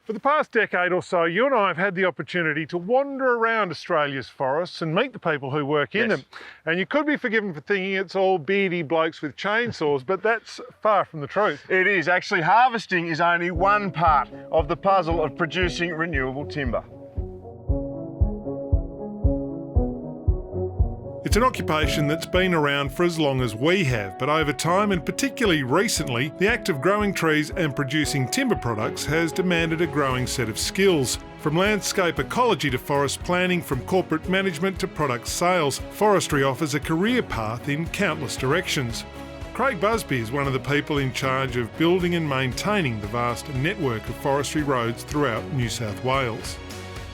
For the past decade or so, you and I have had the opportunity to wander around Australia's forests and meet the people who work in them. And you could be forgiven for thinking it's all beardy blokes with chainsaws, but that's far from the truth. It is. Actually, harvesting is only one part of the puzzle of producing renewable timber. It's an occupation that's been around for as long as we have, but over time, and particularly recently, the act of growing trees and producing timber products has demanded a growing set of skills. From landscape ecology to forest planning, from corporate management to product sales, forestry offers a career path in countless directions. Craig Busby is one of the people in charge of building and maintaining the vast network of forestry roads throughout New South Wales.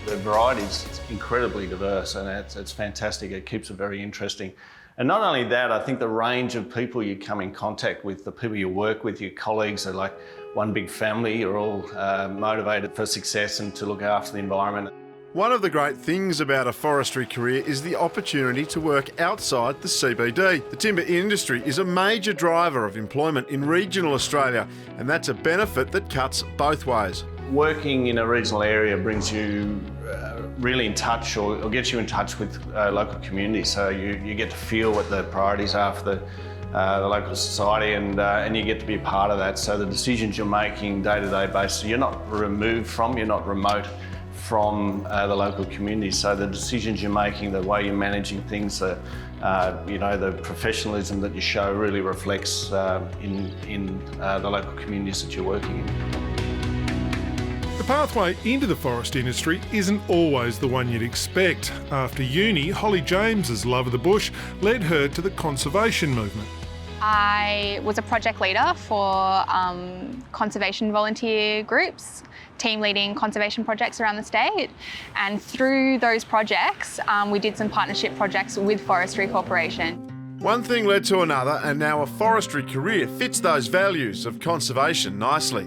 The variety is incredibly diverse and it's fantastic. It keeps it very interesting. And not only that, I think the range of people you come in contact with, the people you work with, your colleagues are like one big family. You're all motivated for success and to look after the environment. One of the great things about a forestry career is the opportunity to work outside the CBD. The timber industry is a major driver of employment in regional Australia, and that's a benefit that cuts both ways. Working in a regional area brings you really in touch or gets you in touch with local communities, so you get to feel what the priorities are for the local society and you get to be a part of that. So the decisions you're making day-to-day basis, you're not removed from, you're not remote from the local community. So the decisions you're making, the way you're managing things, the professionalism that you show really reflects in the local communities that you're working in. The pathway into the forest industry isn't always the one you'd expect. After uni, Holly James's love of the bush led her to the conservation movement. I was a project leader for conservation volunteer groups, team leading conservation projects around the state. And through those projects, we did some partnership projects with Forestry Corporation. One thing led to another, and now a forestry career fits those values of conservation nicely.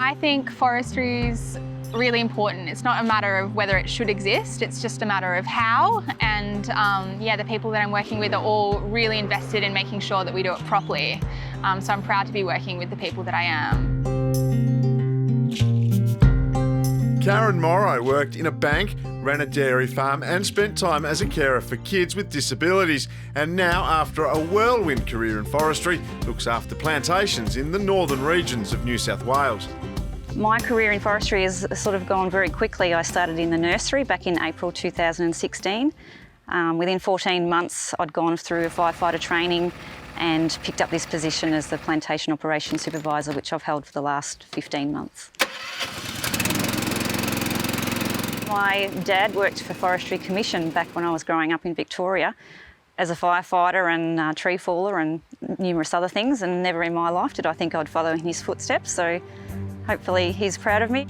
I think forestry is really important. It's not a matter of whether it should exist, it's just a matter of how. And the people that I'm working with are all really invested in making sure that we do it properly. So I'm proud to be working with the people that I am. Karen Morrow worked in a bank, ran a dairy farm and spent time as a carer for kids with disabilities. And now, after a whirlwind career in forestry, looks after plantations in the northern regions of New South Wales. My career in forestry has sort of gone very quickly. I started in the nursery back in April 2016. Within 14 months, I'd gone through a firefighter training and picked up this position as the plantation operations supervisor, which I've held for the last 15 months. My dad worked for Forestry Commission back when I was growing up in Victoria as a firefighter and tree faller and numerous other things, and never in my life did I think I'd follow in his footsteps, so hopefully he's proud of me.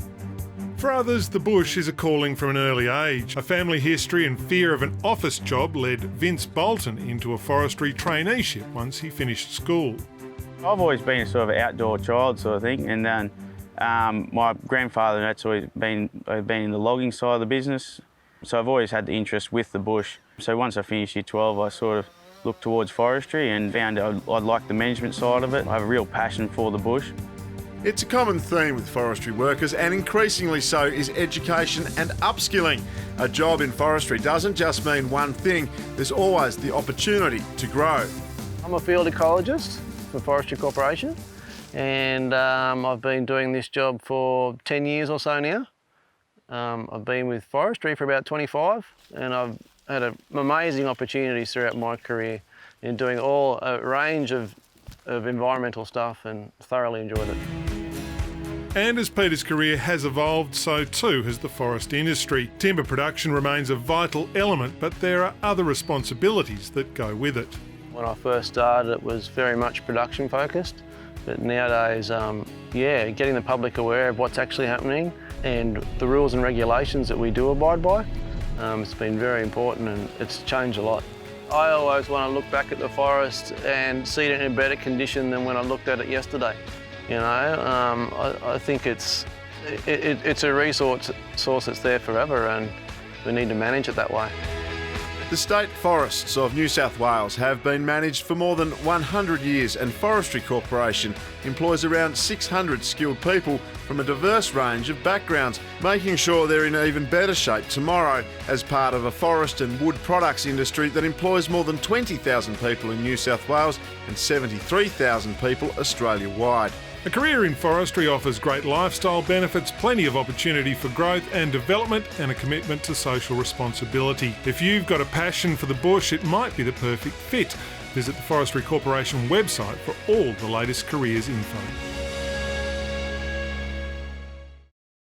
For others, the bush is a calling from an early age. A family history and fear of an office job led Vince Bolton into a forestry traineeship once he finished school. I've always been a sort of outdoor child sort of thing, and then my grandfather, that's always been in the logging side of the business, so I've always had the interest with the bush. So once I finished year 12, I sort of looked towards forestry and found I'd like the management side of it. I have a real passion for the bush. It's a common theme with forestry workers, and increasingly so is education and upskilling. A job in forestry doesn't just mean one thing, there's always the opportunity to grow. I'm a field ecologist for Forestry Corporation, and I've been doing this job for 10 years or so now. I've been with forestry for about 25, and I've had amazing opportunities throughout my career in doing a range of environmental stuff, and thoroughly enjoyed it. And as Peter's career has evolved, so too has the forest industry. Timber production remains a vital element, but there are other responsibilities that go with it. When I first started, it was very much production focused, but nowadays, getting the public aware of what's actually happening and the rules and regulations that we do abide by, it's been very important, and it's changed a lot. I always want to look back at the forest and see it in a better condition than when I looked at it yesterday. You know, I think it's a resource that's there forever, and we need to manage it that way. The state forests of New South Wales have been managed for more than 100 years, and Forestry Corporation employs around 600 skilled people from a diverse range of backgrounds, making sure they're in even better shape tomorrow as part of a forest and wood products industry that employs more than 20,000 people in New South Wales and 73,000 people Australia-wide. A career in forestry offers great lifestyle benefits, plenty of opportunity for growth and development, and a commitment to social responsibility. If you've got a passion for the bush, it might be the perfect fit. Visit the Forestry Corporation website for all the latest careers info.